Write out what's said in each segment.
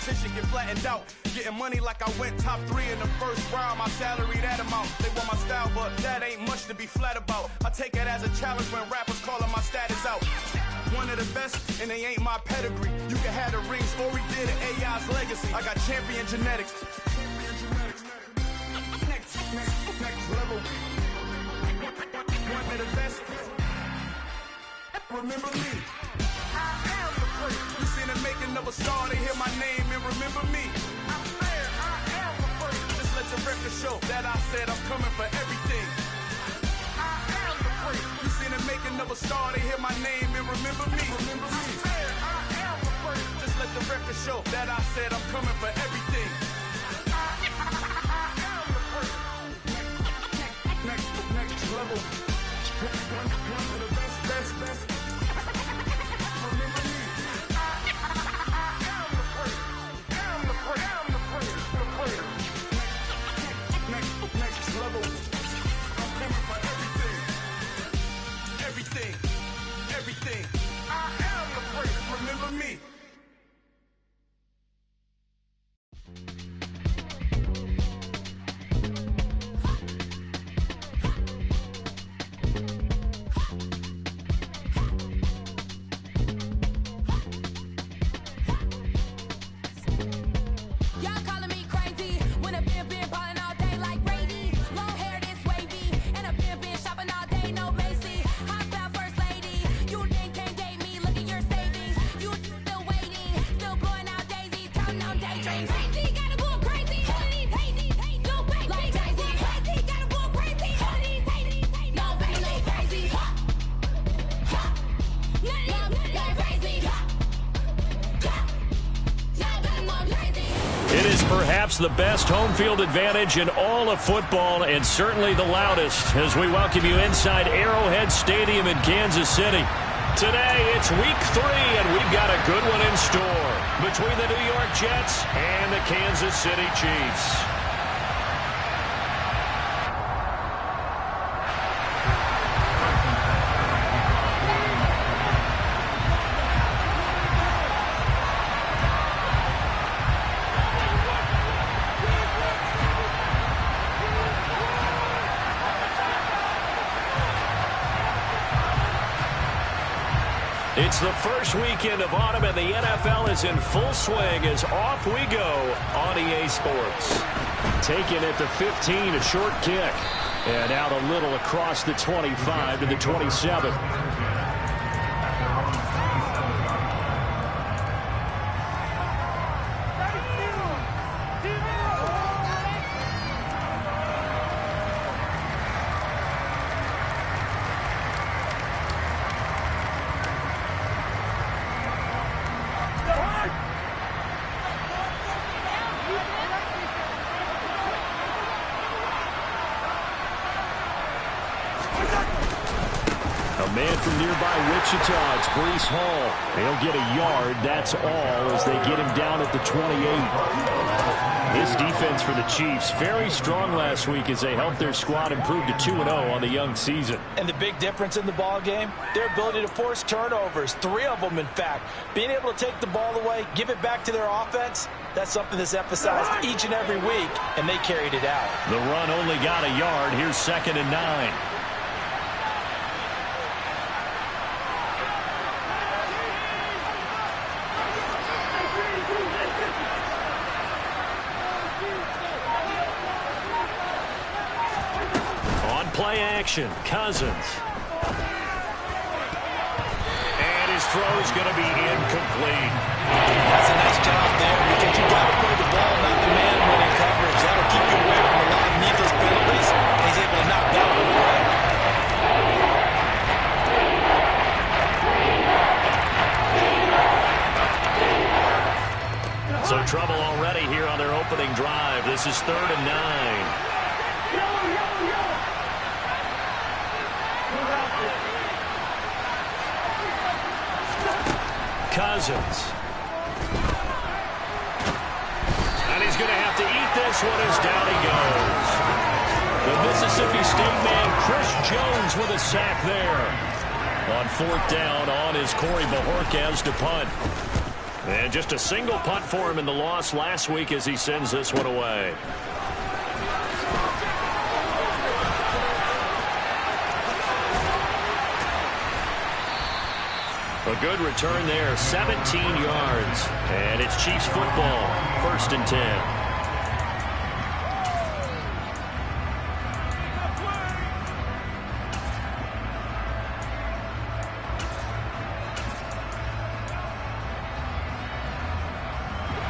competition get flattened out. Getting money like I went top 3 in the first round. My salary that amount. They want my style, but that ain't much to be flat about. I take it as a challenge when rappers calling my status out. One of the best, and they ain't my pedigree. You can have the rings, or we did it, AI's legacy. I got champion genetics. Next level. One of the best. Remember me. I am the first. You seen the making of a star, they hear my name and remember me. I'm there, I am the first. Just let the record show that I said I'm coming for everything. I am the first. You seen the making of a star, they hear my name and remember me. Remember me. I'm there, I am the first. Just let the record show that I said I'm coming for everything. I am the first. Next level. One of the best. Everything. I am the first. Remember me. Perhaps the best home field advantage in all of football, and certainly the loudest, as we welcome you inside Arrowhead Stadium in Kansas City. Today, it's week 3, and we've got a good one in store between the New York Jets and the Kansas City Chiefs. It's the first weekend of autumn, and the NFL is in full swing as off we go on EA Sports. Taken at the 15, a short kick. And out a little across the 25 to the 27. Man from nearby Wichita, it's Breece Hall. He'll get a yard, that's all, as they get him down at the 28. This defense for the Chiefs, very strong last week as they helped their squad improve to 2-0 on the young season. And the big difference in the ball game, their ability to force turnovers, 3 of them in fact. Being able to take the ball away, give it back to their offense, that's something that's emphasized each and every week, and they carried it out. The run only got a yard. Here's 2nd and 9. Play action, Cousins. And his throw's going to be incomplete. That's a nice job there because you got to play the ball, not the man when in coverage. That'll keep you away from a lot of needless penalties. And he's able to knock that one away. So trouble already here on their opening drive. This is 3rd and 9. Cousins. And he's going to have to eat this one as down he goes. The Mississippi State man, Chris Jones, with a sack there. On 4th down on is Corey Bojorquez to punt. And just a single punt for him in the loss last week as he sends this one away. A good return there, 17 yards. And it's Chiefs football, 1st and 10.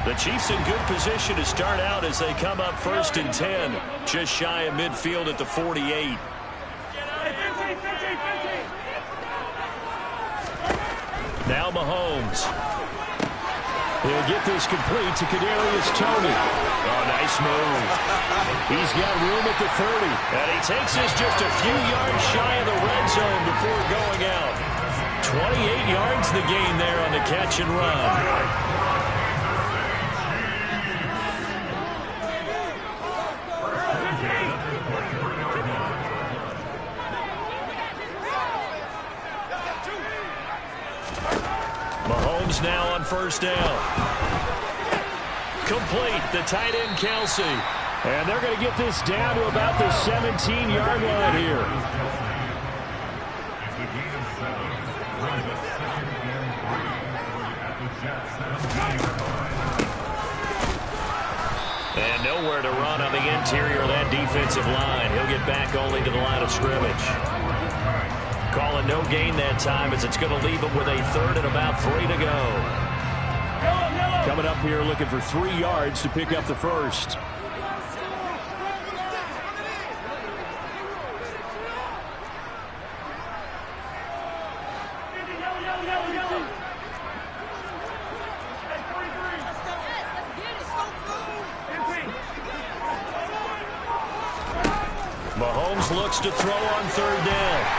The Chiefs in good position to start out as they come up 1st and 10, just shy of midfield at the 48. Now Mahomes. He'll get this complete to Kadarius Toney. Oh, nice move. He's got room at the 30. And he takes this just a few yards shy of the red zone before going out. 28 yards the gain there on the catch and run. Mahomes now on 1st down. Complete, the tight end Kelsey. And they're going to get this down to about the 17-yard line here. And nowhere to run on the interior of that defensive line. He'll get back only to the line of scrimmage. Calling no gain that time as it's going to leave him with a 3rd and about 3 to go. Coming up here looking for 3 yards to pick up the 1st. Mahomes looks to throw on 3rd down.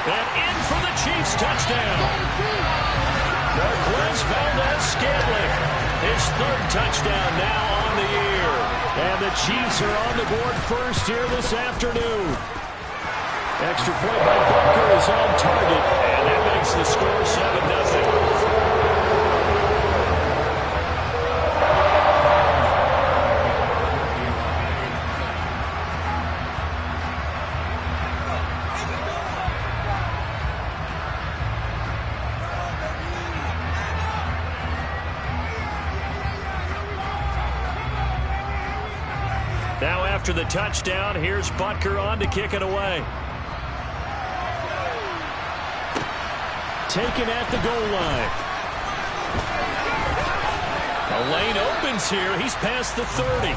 And in for the Chiefs touchdown. Marquez Valdes-Scantling, his 3rd touchdown now on the year. And the Chiefs are on the board first here this afternoon. Extra point by Butker is on target, and that makes the score 7-0. Now after the touchdown, here's Butker on to kick it away. Taken at the goal line. A lane opens here. He's past the 30.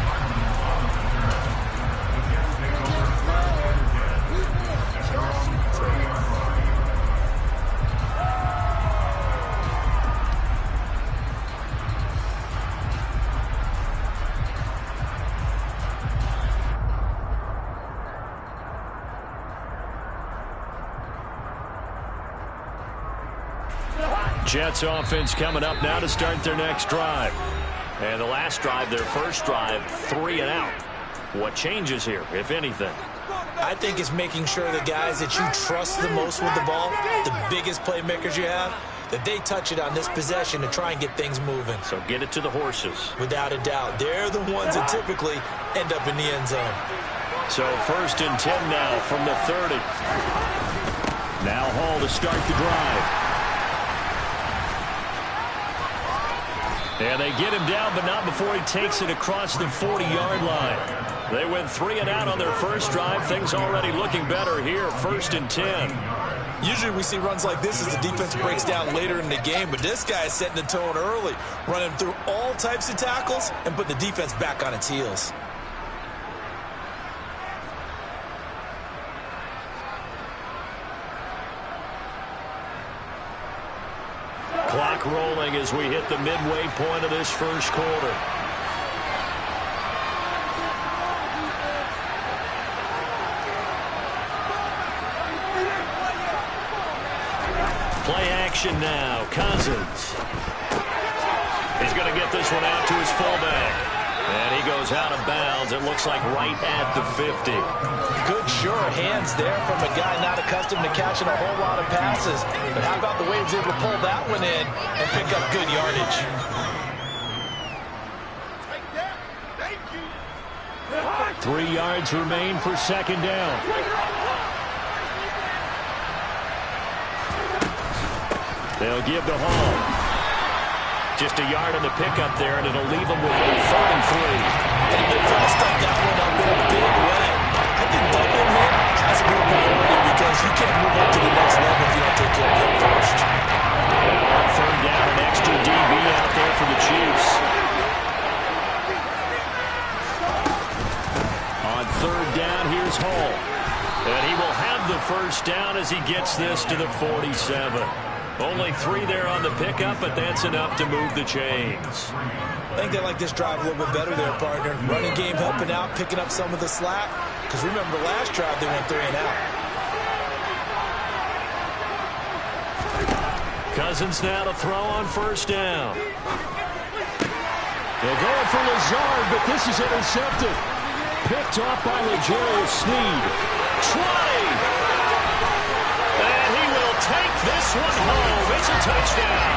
Jets offense coming up now to start their next drive. And the last drive, their first drive, 3 and out. What changes here, if anything? I think it's making sure the guys that you trust the most with the ball, the biggest playmakers you have, that they touch it on this possession to try and get things moving. So get it to the horses. Without a doubt. They're the ones that typically end up in the end zone. So 1st and 10 now from the 30. Now Hall to start the drive. And they get him down, but not before he takes it across the 40-yard line. They went 3 and out on their first drive. Things already looking better here, 1st and 10. Usually we see runs like this as the defense breaks down later in the game, but this guy is setting the tone early, running through all types of tackles and putting the defense back on its heels. Clock rolling as we hit the midway point of this first quarter. Play action now. Cousins. He's going to get this one out to his fullback. And he goes goes out of bounds. It looks like right at the 50. Good, sure hands there from a guy not accustomed to catching a whole lot of passes. But how about the way he was able to pull that one in and pick up good yardage? Take that. Thank you. 3 yards remain for second down. They'll give to Hall. Just a yard on the pickup there, and it'll leave them with a 3rd and 3. And they passed up that one up in a big way. I think doubling him has to be a priority because you can't move up to the next level if you don't take care of him first. On 3rd down, an extra DB out there for the Chiefs. On 3rd down, here's Hall. And he will have the 1st down as he gets this to the 47. Only 3 there on the pickup, but that's enough to move the chains. I think they like this drive a little bit better there, partner. Running game helping out, picking up some of the slack. Because remember, the last drive they went 3 and out. Cousins now to throw on 1st down. They're going for Lazard, but this is intercepted. Picked off by L'Jarius Sneed. 20! And he will take this one home. It's a touchdown.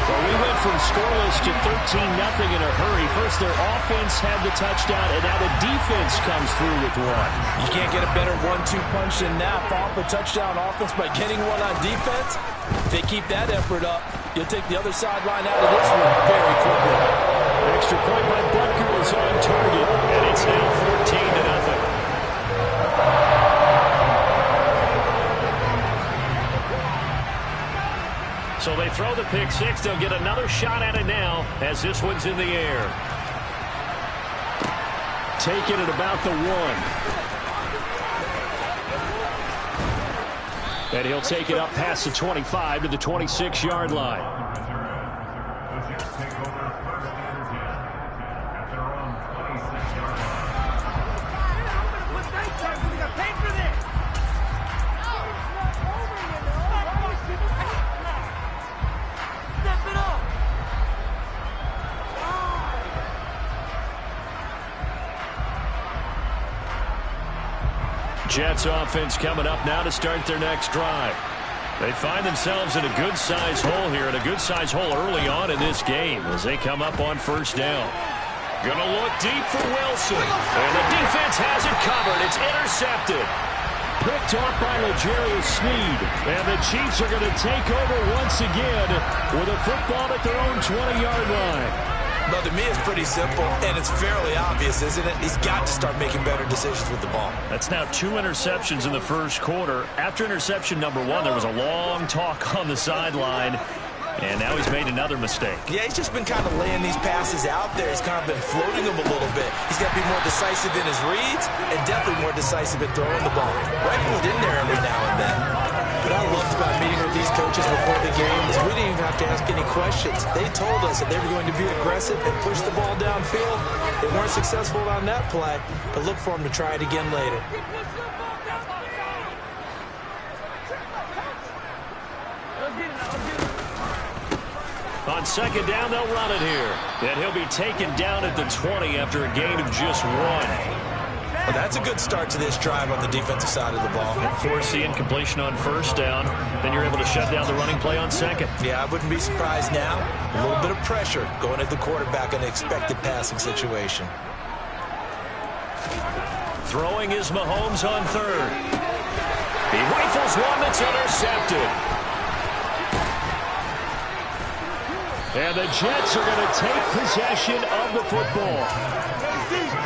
Well, we went from scoreless to 13-0 in a hurry. First, their offense had the touchdown, and now the defense comes through with one. You can't get a better 1-2 punch than that. Off a touchdown offense by getting one on defense. If they keep that effort up, you'll take the other sideline out of this one very quickly. Extra point by Butker is on target, and it's now 14-0. So they throw the pick six. They'll get another shot at it now as this one's in the air. Take it at about the 1. And he'll take it up past the 25 to the 26-yard line. Jets offense coming up now to start their next drive. They find themselves in a good-sized hole here, and a good-sized hole early on in this game as they come up on 1st down. Gonna look deep for Wilson, and the defense has it covered. It's intercepted. Picked off by L'Jarius Sneed, and the Chiefs are going to take over once again with a football at their own 20-yard line. But to me, it's pretty simple, and it's fairly obvious, isn't it? He's got to start making better decisions with the ball. That's now 2 interceptions in the 1st quarter. After interception number 1, there was a long talk on the sideline, and now he's made another mistake. Yeah, he's just been kind of laying these passes out there. He's kind of been floating them a little bit. He's got to be more decisive in his reads and definitely more decisive in throwing the ball. Rifle it in there every now and then. What I loved about meeting with these coaches before the game is we didn't even have to ask any questions. They told us that they were going to be aggressive and push the ball downfield. They weren't successful on that play, but look for them to try it again later. On 2nd down, they'll run it here. And he'll be taken down at the 20 after a gain of just 1. Well, that's a good start to this drive on the defensive side of the ball. And forcing incompletion on 1st down. Then you're able to shut down the running play on 2nd. Yeah, I wouldn't be surprised now. A little bit of pressure going at the quarterback in an expected passing situation. Throwing is Mahomes on 3rd. He rifles one that's intercepted. And the Jets are going to take possession of the football.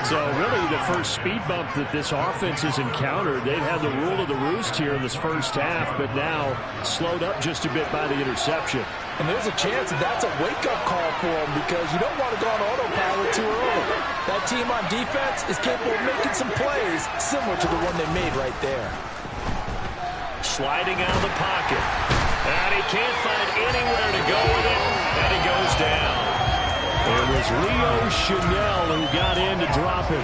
So really the first speed bump that this offense has encountered. They've had the rule of the roost here in this 1st half, but now slowed up just a bit by the interception. And there's a chance that that's a wake-up call for them because you don't want to go on autopilot too early. That team on defense is capable of making some plays similar to the one they made right there. Sliding out of the pocket. And he can't find anywhere to go with it, and he goes down. It was Leo Chanel who got in to drop him.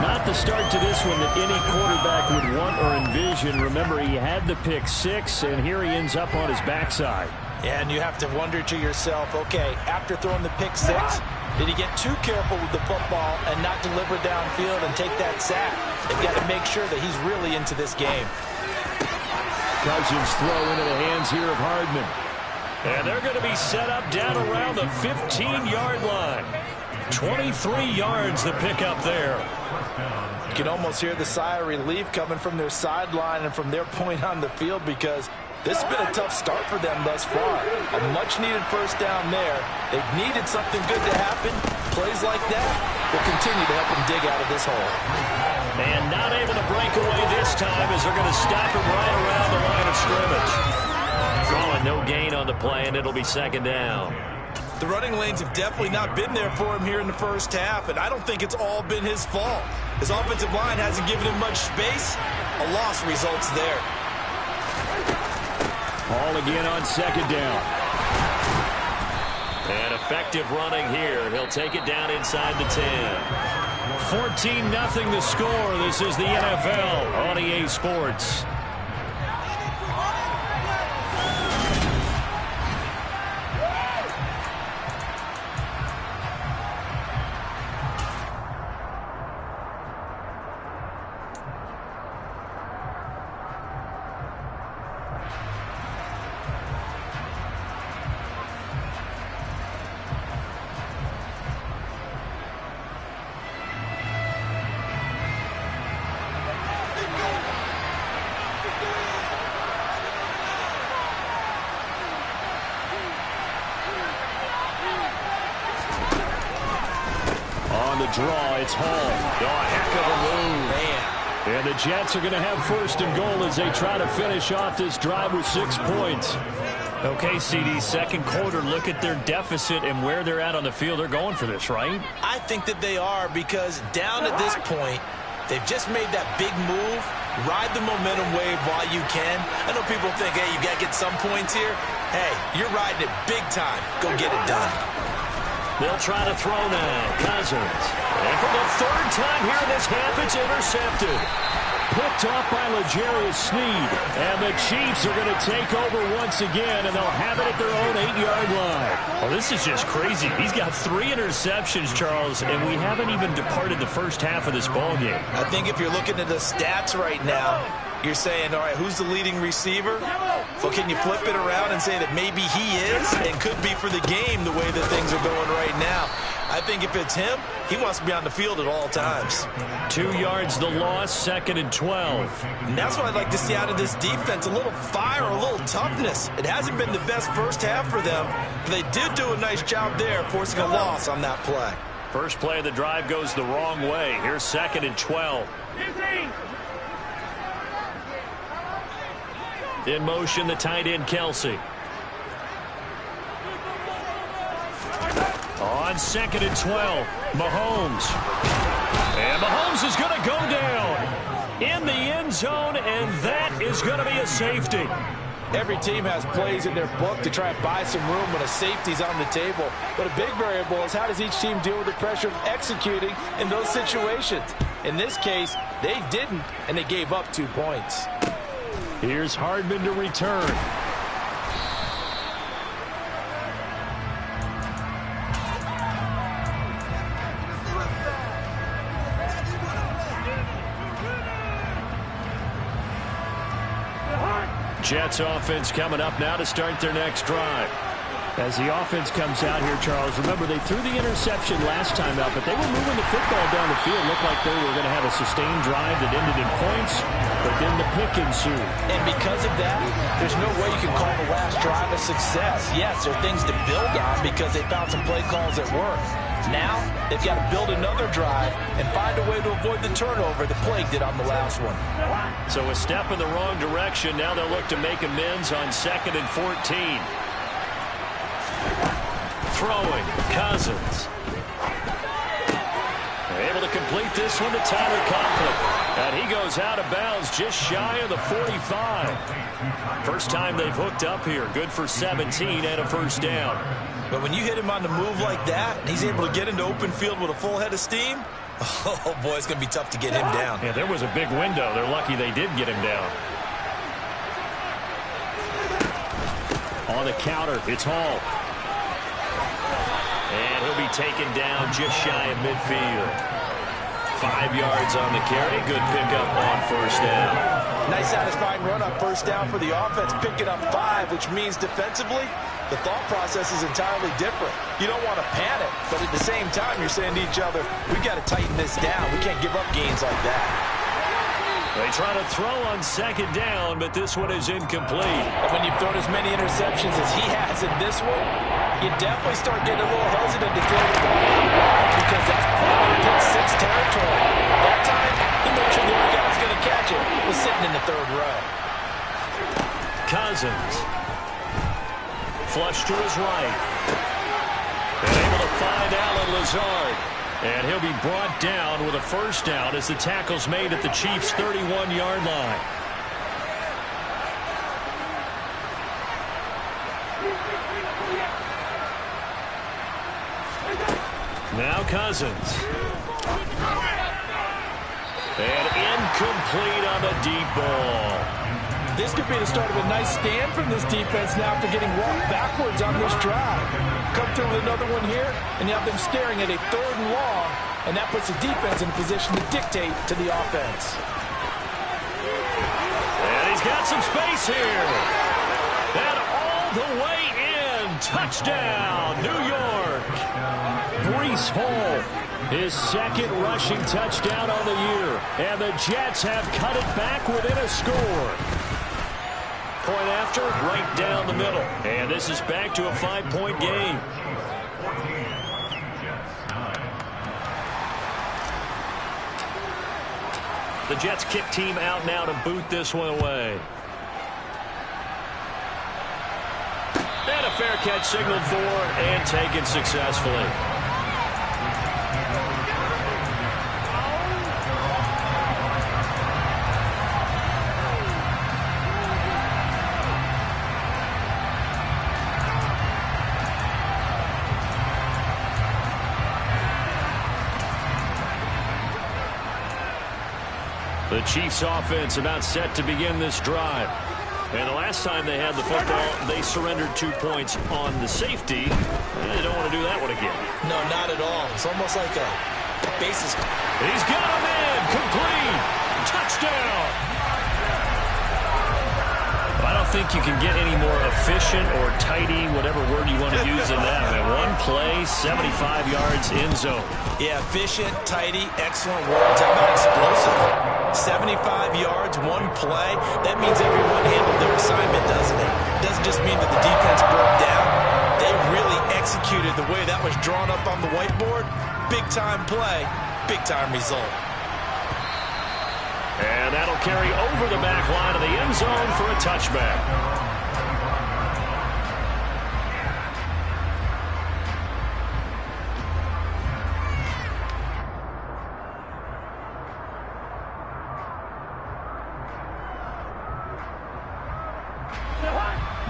Not the start to this one that any quarterback would want or envision. Remember, he had the pick 6, and here he ends up on his backside. And you have to wonder to yourself, okay, after throwing the pick six, did he get too careful with the football and not deliver downfield and take that sack? They've got to make sure that he's really into this game. Cousins throw into the hands here of Hardman. And they're going to be set up down around the 15-yard line. 23 yards the pick up there. You can almost hear the sigh of relief coming from their sideline and from their point on the field, because this has been a tough start for them thus far. A much-needed first down there. They've needed something good to happen. Plays like that will continue to help them dig out of this hole. And not able to break away this time as they're going to stop him right around the line of scrimmage. Drawing no gain on the play, and it'll be second down. The running lanes have definitely not been there for him here in the first half, and I don't think it's all been his fault. His offensive line hasn't given him much space. A loss results there. Ball again on second down. And effective running here. He'll take it down inside the 10. 14-0 the score. This is the NFL on EA Sports. Draw, it's Hall. Oh, a heck of a move. Man. And the Jets are going to have first and goal as they try to finish off this drive with 6 points. Okay, CD, second quarter, look at their deficit and where they're at on the field. They're going for this, right? I think that they are, because down at this point, they've just made that big move. Ride the momentum wave while you can. I know people think, hey, you got to get some points here. Hey, you're riding it big time. Go get it done. They'll try to throw now. Cousins. And for the third time here in this half, it's intercepted. Picked off by L'Jarius Sneed. And the Chiefs are going to take over once again, and they'll have it at their own 8-yard line. Well, this is just crazy. He's got 3 interceptions, Charles, and we haven't even departed the first half of this ballgame. I think if you're looking at the stats right now, you're saying, all right, who's the leading receiver? Well, can you flip it around and say that maybe he is and could be for the game the way that things are going right now? I think if it's him, he wants to be on the field at all times. 2 yards the loss, 2nd and 12. And that's what I'd like to see out of this defense, a little fire, a little toughness. It hasn't been the best first half for them, but they did do a nice job there forcing a loss on that play. First play of the drive goes the wrong way. Here's 2nd and 12. In motion, the tight end, Kelsey. On 2nd and 12, Mahomes. And Mahomes is going to go down in the end zone, and that is going to be a safety. Every team has plays in their book to try and buy some room when a safety's on the table. But a big variable is how does each team deal with the pressure of executing in those situations. In this case, they didn't, and they gave up 2 points. Here's Hardman to return. Jets offense coming up now to start their next drive. As the offense comes out here, Charles, remember they threw the interception last time out, but they were moving the football down the field. Looked like they were going to have a sustained drive that ended in points, but then the pick ensued. And because of that, there's no way you can call the last drive a success. Yes, there are things to build on because they found some play calls that work. Now, they've got to build another drive and find a way to avoid the turnover the Plague did on the last one. So a step in the wrong direction. Now they'll look to make amends on 2nd and 14. Throwing, Cousins. Able to complete this one to Tyler Conklin. And he goes out of bounds just shy of the 45. First time they've hooked up here. Good for 17 and a first down. But when you hit him on the move like that, and he's able to get into open field with a full head of steam, oh boy, it's going to be tough to get him down. Yeah, there was a big window. They're lucky they did get him down. On the counter, it's Hall. And he'll be taken down just shy of midfield. 5 yards on the carry. Good pickup on first down. Nice satisfying run on first down for the offense, picking up 5, which means defensively, the thought process is entirely different. You don't want to panic, but at the same time, you're saying to each other, we got to tighten this down. We can't give up gains like that. They try to throw on second down, but this one is incomplete. And when you've thrown as many interceptions as he has in this one, you definitely start getting a little hesitant to throw the ball because that's probably pick 6 territory. That time, he made sure the other guy was going to catch it. Was sitting in the 3rd row. Cousins. Flush to his right. And able to find Allen Lazard. And he'll be brought down with a first down as the tackle's made at the Chiefs' 31-yard line. Now Cousins. And incomplete on the deep ball. This could be the start of a nice stand from this defense now after getting walked backwards on this drive. Come through with another one here, and you have them staring at a 3rd and long, and that puts the defense in a position to dictate to the offense. And he's got some space here. And all the way in. Touchdown, New York. Breece Hall, his 2nd rushing touchdown on the year. And the Jets have cut it back within a score. Point after, right down the middle. And this is back to a 5-point game. The Jets kick team out now to boot this one away. And a fair catch signaled for and taken successfully. The Chiefs offense about set to begin this drive. And the last time they had the football, they surrendered 2 points on the safety. They don't want to do that one again. No, not at all. It's almost like a bases. He's got him in. Complete. Touchdown. I don't think you can get any more efficient or tidy, whatever word you want to use in that. Man, one play, 75 yards in zone. Yeah, efficient, tidy, excellent words. How about explosive? 75 yards, one play. That means everyone handled their assignment, doesn't it? It doesn't just mean that the defense broke down. They really executed the way that was drawn up on the whiteboard. Big-time play, big-time result. And that'll carry over the back line of the end zone for a touchback.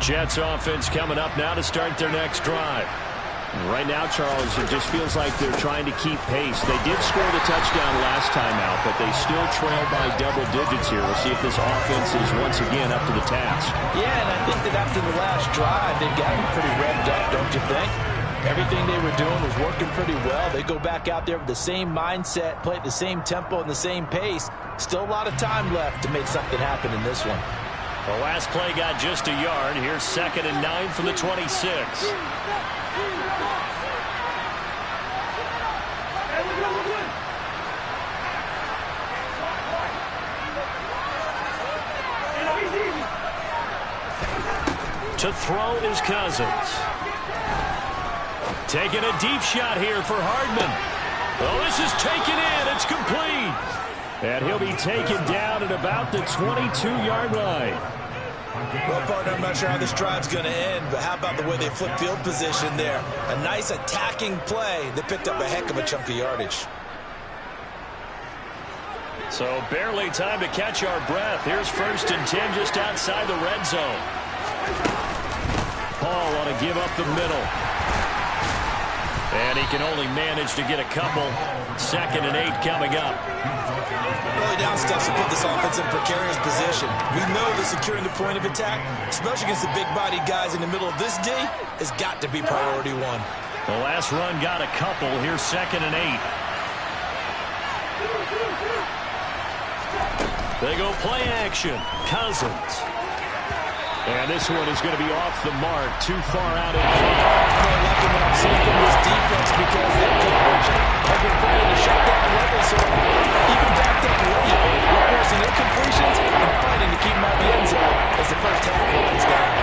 Jets offense coming up now to start their next drive. Right now, Charles, it just feels like they're trying to keep pace. They did score the touchdown last time out, but they still trail by double digits here. We'll see if this offense is once again up to the task. Yeah, and I think that after the last drive, they've gotten pretty revved up, don't you think? Everything they were doing was working pretty well. They go back out there with the same mindset, play at the same tempo and the same pace. Still a lot of time left to make something happen in this one. The last play got just a yard. Here's 2nd and 9 from the 26. To throw is Cousins. Taking a deep shot here for Hardman. Oh, this is taken in. It's complete. And he'll be taken down at about the 22-yard line. Well, partner, I'm not sure how this drive's going to end, but how about the way they flip field position there? A nice attacking play that picked up a heck of a chunk of yardage. So barely time to catch our breath. Here's 1st and 10 just outside the red zone. Paul want to give up the middle. And he can only manage to get a couple. 2nd and 8 coming up. Early down steps to put this offense in a precarious position. We know that securing the point of attack, especially against the big-bodied guys in the middle of this D, has got to be priority one. The last run got a couple. Here's 2nd and 8. They go play action. Cousins. And this one is going to be off the mark. Too far out in front. They're lucky when I'm seeing from this defense because their coverage has been playing the shutdown level. So even backed up late, they're forcing incompletions and fighting to keep them out of the end zone as the first half winds down.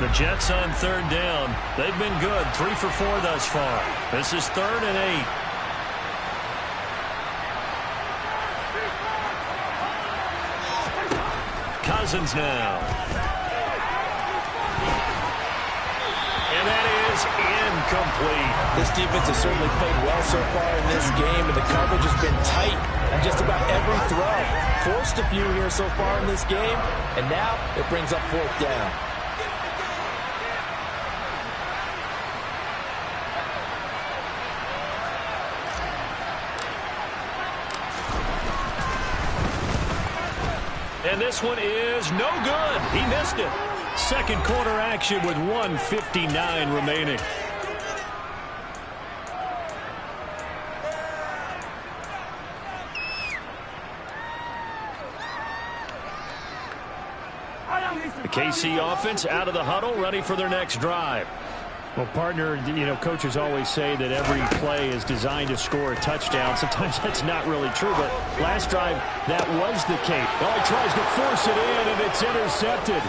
The Jets on 3rd down. They've been good. 3 for 4 thus far. This is 3rd and 8. Cousins now. And that is incomplete. This defense has certainly played well so far in this game, and the coverage has been tight on just about every throw. Forced a few here so far in this game, and now it brings up 4th down. And this one is no good. He missed it. 2nd quarter action with 1:59 remaining. The KC offense out of the huddle, ready for their next drive. Well, partner, you know, coaches always say that every play is designed to score a touchdown. Sometimes that's not really true, but last drive, that was the case. Well, he tries to force it in, and it's intercepted.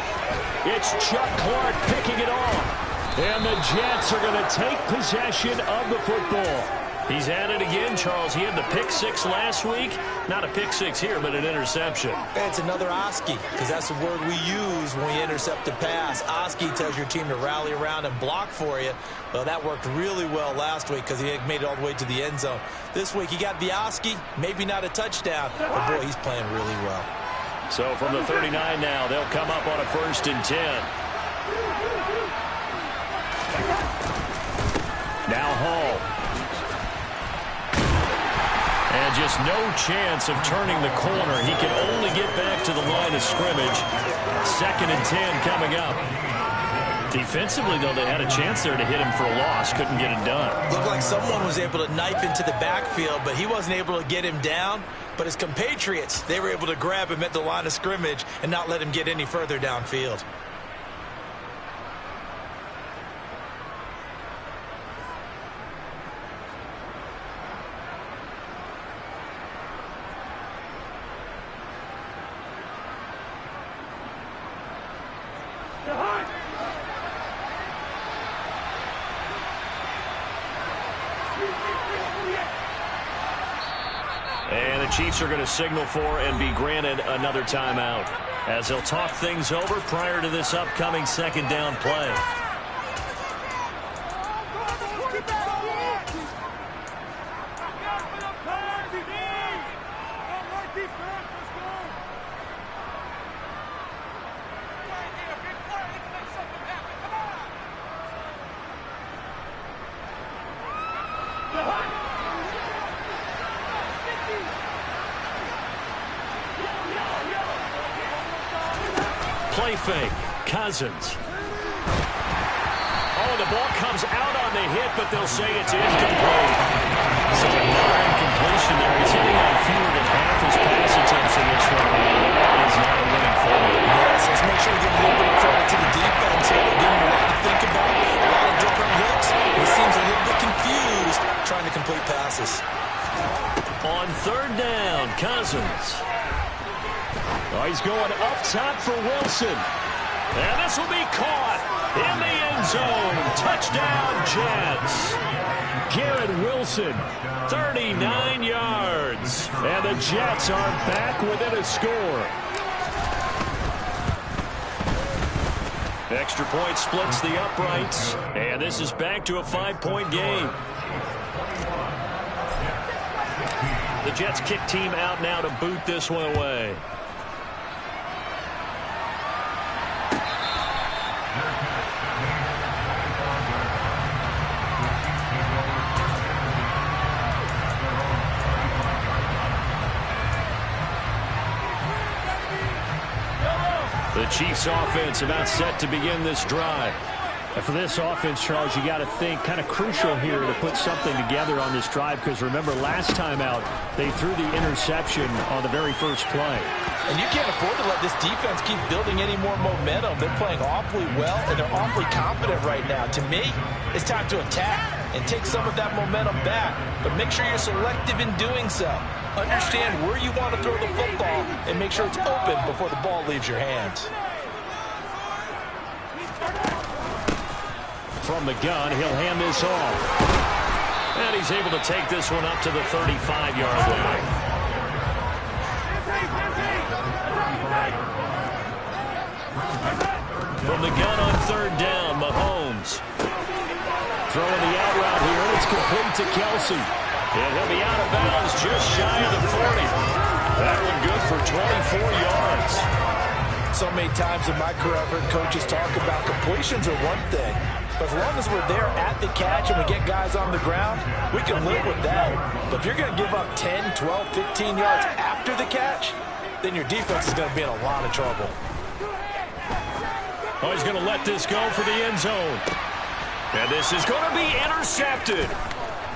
It's Chuck Clark picking it off. And the Jets are going to take possession of the football. He's at it again, Charles. He had the pick 6 last week. Not a pick 6 here, but an interception. It's another Oski, because that's the word we use when we intercept a pass. Oski tells your team to rally around and block for you. Well, that worked really well last week because he made it all the way to the end zone. This week, he got the Oski, maybe not a touchdown, but boy, he's playing really well. So from the 39 now, they'll come up on a 1st and 10. Now Hall. And just no chance of turning the corner. He can only get back to the line of scrimmage. 2nd and 10 coming up. Defensively, though, they had a chance there to hit him for a loss. Couldn't get it done. Looked like someone was able to knife into the backfield, but he wasn't able to get him down. But his compatriots, they were able to grab him at the line of scrimmage and not let him get any further downfield. And the Chiefs are going to signal for and be granted another timeout as they'll talk things over prior to this upcoming 2nd down play. Play fake. Cousins. Oh, the ball comes out on the hit, but they'll say it's incomplete. So another incompletion there. He's hitting on fewer than half his pass attempts in this one. That is not a winning formula. Yes, let's make sure we give a little bit of credit to the defense here. They're giving him a lot to think about, a lot of different looks. He seems a little bit confused trying to complete passes. On 3rd down, Cousins. Oh, he's going up top for Wilson. And this will be caught in the end zone. Touchdown, Jets. Garrett Wilson, 39 yards. And the Jets are back within a score. Extra point splits the uprights, and this is back to a 5-point game. The Jets kick team out now to boot this one away. The Chiefs offense about set to begin this drive. And for this offense, Charles, you got to think kind of crucial here to put something together on this drive, because remember last time out they threw the interception on the very first play. And you can't afford to let this defense keep building any more momentum. They're playing awfully well, and they're awfully confident right now. To me, it's time to attack and take some of that momentum back, but make sure you're selective in doing so. Understand where you want to throw the football and make sure it's open before the ball leaves your hands. From the gun, he'll hand this off. And he's able to take this one up to the 35-yard line. From the gun on third down, Mahomes. Throwing the out route here, and it's complete to Kelsey. And he'll be out of bounds just shy of the 40. That one good for 24 yards. So many times in my career, I've heard coaches talk about completions are one thing. But as long as we're there at the catch and we get guys on the ground, we can live with that. But if you're going to give up 10, 12, 15 yards after the catch, then your defense is going to be in a lot of trouble. Oh, he's going to let this go for the end zone. And this is going to be intercepted.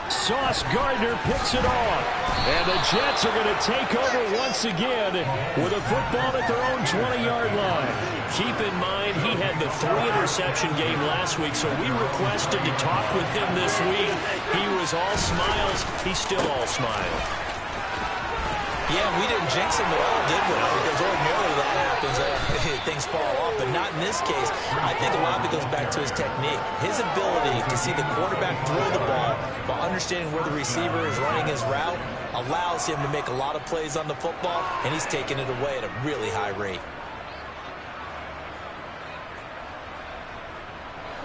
Sauce Gardner picks it off. And the Jets are going to take over once again with a football at their own 20-yard line. Keep in mind, he had the 3-interception game last week, so we requested to talk with him this week. He was all smiles. He's still all smiles. Yeah, we didn't jinx him at all, did we? Because ordinarily that happens. Things fall off, but not in this case. I think a lot of it goes back to his technique. His ability to see the quarterback throw the ball while understanding where the receiver is running his route allows him to make a lot of plays on the football, and he's taking it away at a really high rate.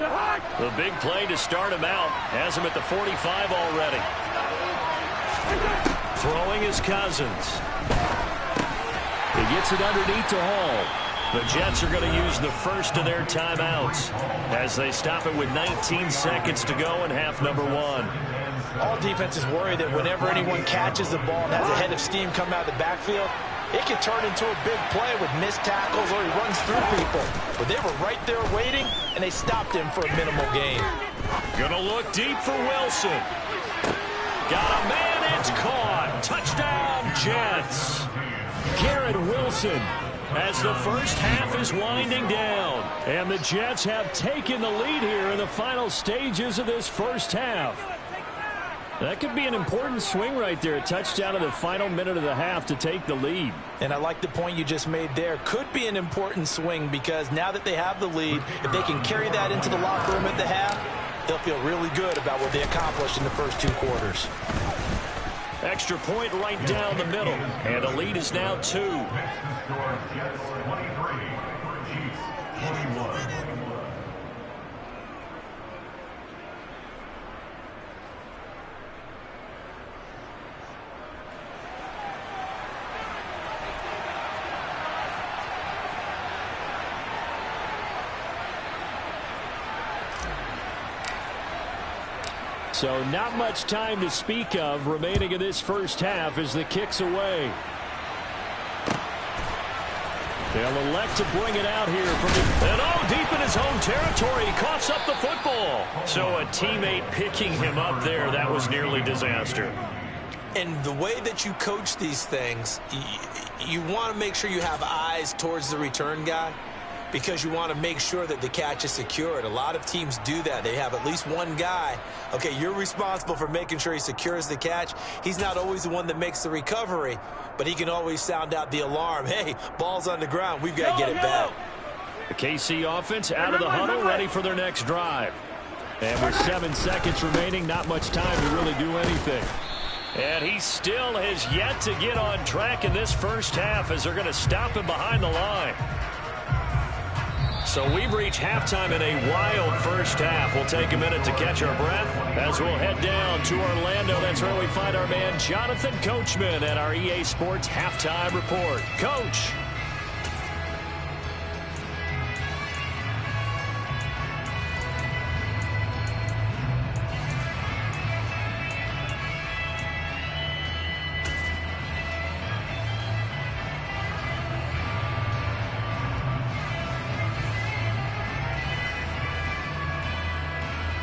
The big play to start him out has him at the 45 already. Throwing his Cousins. He gets it underneath to Hall. The Jets are going to use the first of their timeouts as they stop it with 19 seconds to go in half number 1. All defenses worry that whenever anyone catches the ball and has a head of steam come out of the backfield, it can turn into a big play with missed tackles or he runs through people. But they were right there waiting, and they stopped him for a minimal gain. Gonna look deep for Wilson. Got a man, it's caught. Touchdown, Jets. Garrett Wilson as the first half is winding down. And the Jets have taken the lead here in the final stages of this first half. That could be an important swing right there. A touchdown in the final minute of the half to take the lead. And I like the point you just made there. Could be an important swing because now that they have the lead, if they can carry that into the locker room at the half, they'll feel really good about what they accomplished in the first 2 quarters. Extra point right down the middle. And the lead is now 2. So not much time to speak of remaining in this first half as the kick's away. They'll elect to bring it out here from the... And deep in his own territory, he coughs up the football. So a teammate picking him up there, that was nearly disaster. And the way that you coach these things, you want to make sure you have eyes towards the return guy, because you want to make sure that the catch is secured. A lot of teams do that. They have at least one guy. Okay, you're responsible for making sure he secures the catch. He's not always the one that makes the recovery, but he can always sound out the alarm. Hey, ball's on the ground. We've got to get it back. The KC offense out of the huddle, ready for their next drive. And with 7 seconds remaining, not much time to really do anything. And he still has yet to get on track in this first half as they're going to stop him behind the line. So we've reached halftime in a wild first half. We'll take a minute to catch our breath as we'll head down to Orlando. That's where we find our man Jonathan Coachman at our EA Sports Halftime Report. Coach.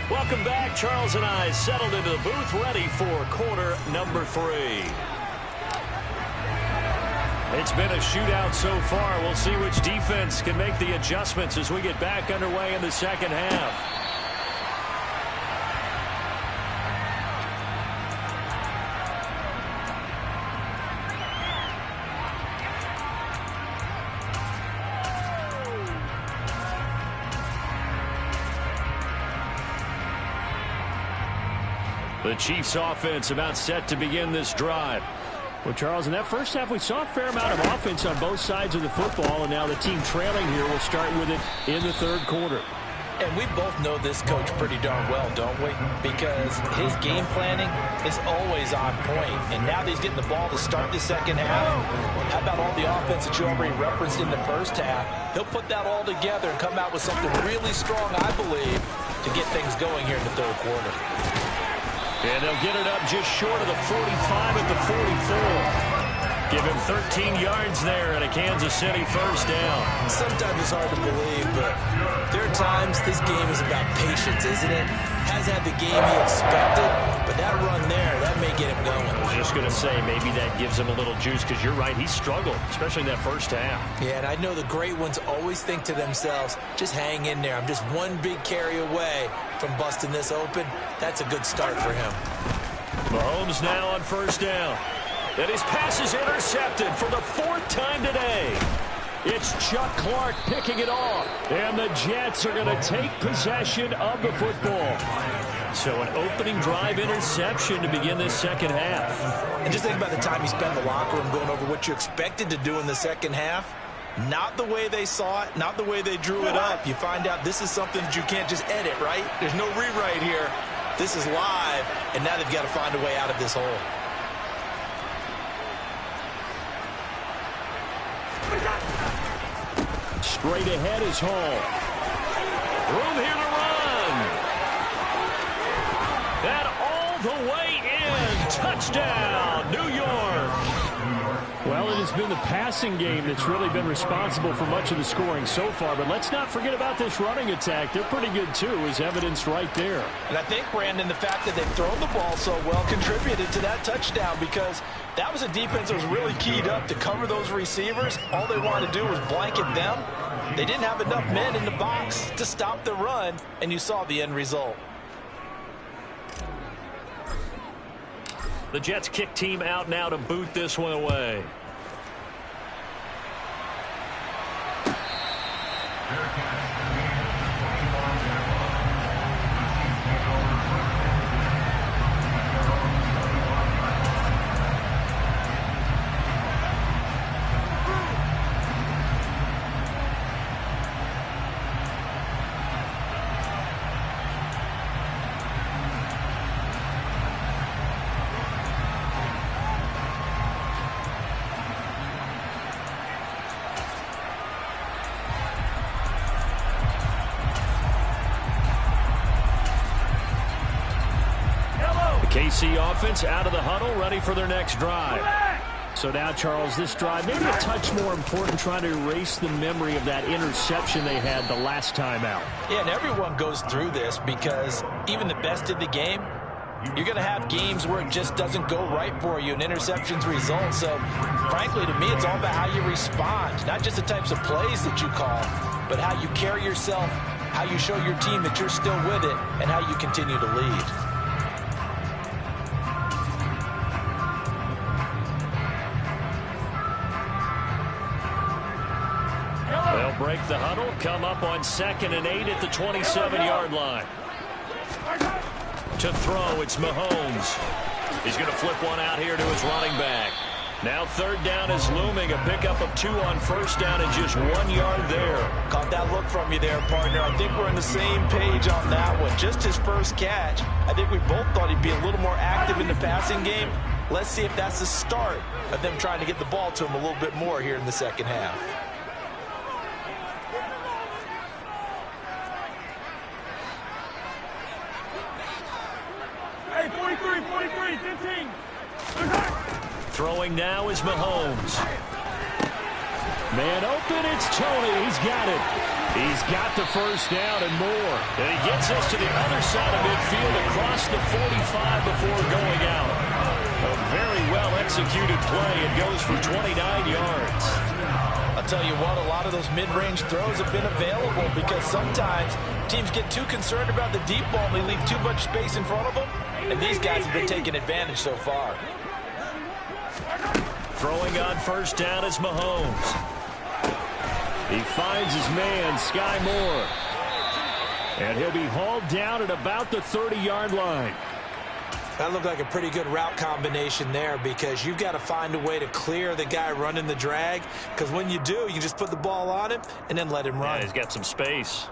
Welcome back. Charles and I settled into the booth, ready for quarter number 3. It's been a shootout so far. We'll see which defense can make the adjustments as we get back underway in the second half. The Chiefs offense about set to begin this drive. Well, Charles, in that first half, we saw a fair amount of offense on both sides of the football, and now the team trailing here will start with it in the third quarter. And we both know this coach pretty darn well, don't we? Because his game planning is always on point. And now that he's getting the ball to start the second half, how about all the offense that you already referenced in the first half? He'll put that all together and come out with something really strong, I believe, to get things going here in the third quarter. And they'll get it up just short of the 45 at the 44. Give him 13 yards there and a Kansas City first down. Sometimes it's hard to believe, but there are times this game is about patience, isn't it? Hasn't had the game he expected, but that run there, that may get him going. I was just going to say, maybe that gives him a little juice, because you're right, he struggled, especially in that first half. Yeah, and I know the great ones always think to themselves, just hang in there. I'm just one big carry away from busting this open. That's a good start for him. Mahomes now on first down. And his pass is intercepted for the 4th time today. It's Chuck Clark picking it off. And the Jets are going to take possession of the football. So an opening drive interception to begin this second half. And just think about the time you spent in the locker room going over what you expected to do in the second half. Not the way they saw it, not the way they drew it up. You find out this is something that you can't just edit, right? There's no rewrite here. This is live, and now they've got to find a way out of this hole. Straight ahead is Hall. Room here to run. That all the way in. Touchdown, New York. Well, it has been the passing game that's really been responsible for much of the scoring so far. But let's not forget about this running attack. They're pretty good, too, as evidenced right there. And I think, Brandon, the fact that they've thrown the ball so well contributed to that touchdown, because that was a defense that was really keyed up to cover those receivers. All they wanted to do was blanket them. They didn't have enough men in the box to stop the run, and you saw the end result. The Jets kick team out now to boot this one away. KC offense out of the huddle, ready for their next drive. So now, Charles, this drive maybe a touch more important, trying to erase the memory of that interception they had the last time out. Yeah, and everyone goes through this, because even the best in the game, you're going to have games where it just doesn't go right for you, and interceptions result. So, frankly, to me, it's all about how you respond, not just the types of plays that you call, but how you carry yourself, how you show your team that you're still with it, and how you continue to lead. Break the huddle, come up on 2nd and 8 at the 27-yard line. To throw, it's Mahomes. He's going to flip one out here to his running back. Now third down is looming. A pickup of 2 on first down and just 1 yard there. Caught that look from you there, partner. I think we're on the same page on that one. Just his first catch. I think we both thought he'd be a little more active in the passing game. Let's see if that's the start of them trying to get the ball to him a little bit more here in the second half. Hey, 43, 15. Throwing now is Mahomes. Man open, it's Tony. He's got it. He's got the first down and more. And he gets us to the other side of midfield across the 45 before going out. A very well-executed play. It goes for 29 yards. I'll tell you what, a lot of those mid-range throws have been available because sometimes teams get too concerned about the deep ball and they leave too much space in front of them. And these guys have been taking advantage so far. Throwing on first down is Mahomes. He finds his man, Sky Moore. And he'll be hauled down at about the 30-yard line. That looked like a pretty good route combination there because you've got to find a way to clear the guy running the drag, because when you do, you just put the ball on him and then let him run. Yeah, he's got some space.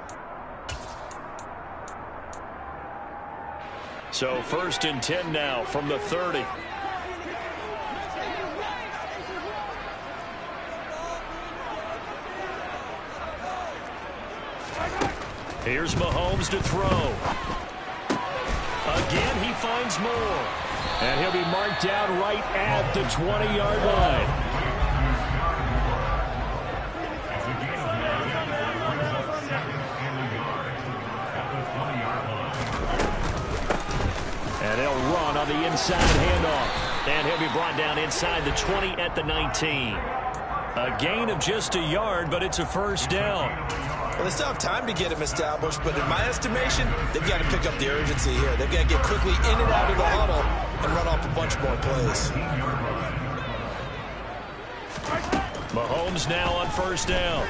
So 1st and 10 now from the 30. Here's Mahomes to throw. Again, he finds more. And he'll be marked down right at the 20-yard line. And they'll run on the inside handoff. And he'll be brought down inside the 20 at the 19. A gain of just a yard, but it's a first down. Well, they still have time to get him established, but in my estimation, they've got to pick up the urgency here. They've got to get quickly in and out of the huddle and run off a bunch more plays. Mahomes now on first down.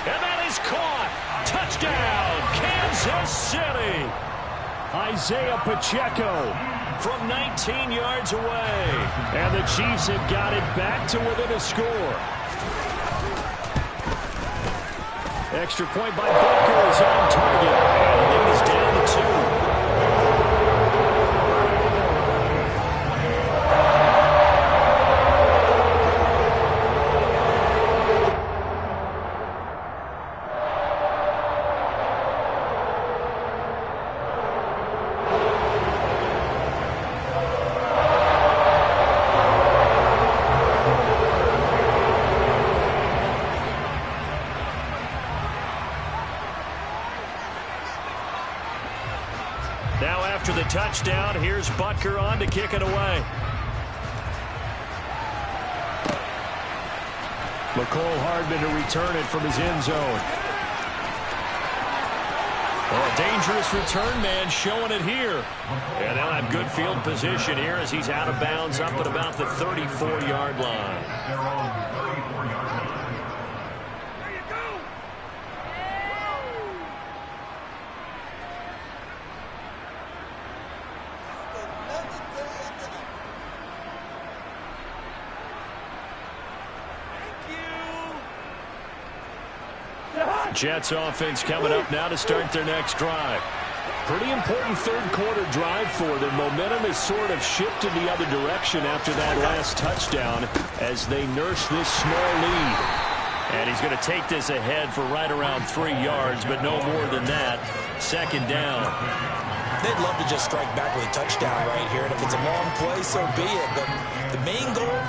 And that is caught. Touchdown, Kansas City. Isaiah Pacheco from 19 yards away. And the Chiefs have got it back to within a score. Extra point by Butker is on target. And lead is down to 2. Now after the touchdown, here's Butker on to kick it away. McCole Hardman to return it from his end zone. Oh, a dangerous return man showing it here. And they'll have good field position here as he's out of bounds up at about the 34-yard line. Jets offense coming up now to start their next drive. Pretty important third-quarter drive for them. Momentum has sort of shifted the other direction after that last touchdown as they nurse this small lead. And he's going to take this ahead for right around 3 yards, but no more than that. Second down. They'd love to just strike back with a touchdown right here, and if it's a long play, so be it. But the main goal,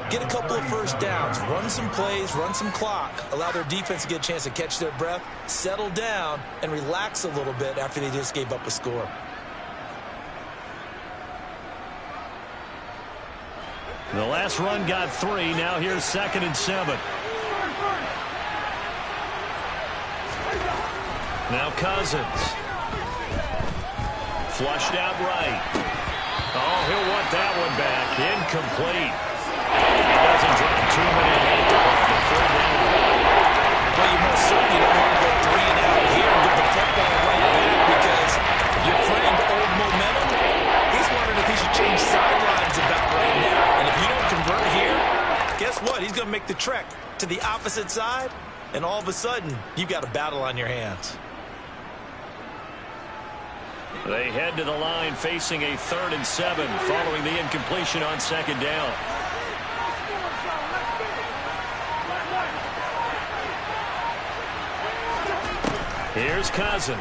get a couple of first downs, run some plays, run some clock, allow their defense to get a chance to catch their breath, settle down, and relax a little bit after they just gave up a score. The last run got 3. Now here's 2nd and 7. Now Cousins. Flushed out right. Oh, he'll want that one back. Incomplete. Doesn't drop too many hands off the 3rd down. Well, you most certainly don't want to go 3 and out here and get the football right back because your friend, Old Momentum, he's wondering if he should change sidelines opposite side, and all of a sudden, you've got a battle on your hands. They head to the line facing a 3rd and 7 following the incompletion on 2nd down. Here's Cousins.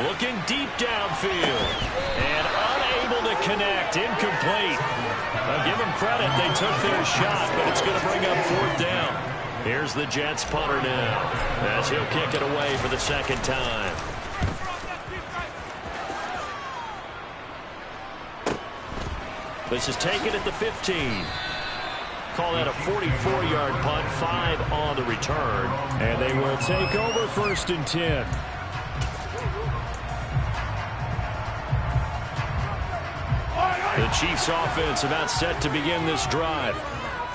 Looking deep downfield. And unable to connect. Incomplete. I'll give them credit. They took their shot, but it's going to bring up 4th down. Here's the Jets punter now, as he'll kick it away for the 2nd time. This is taken at the 15. Call that a 44-yard punt, 5 on the return. And they will take over 1st and 10. The Chiefs offense about set to begin this drive.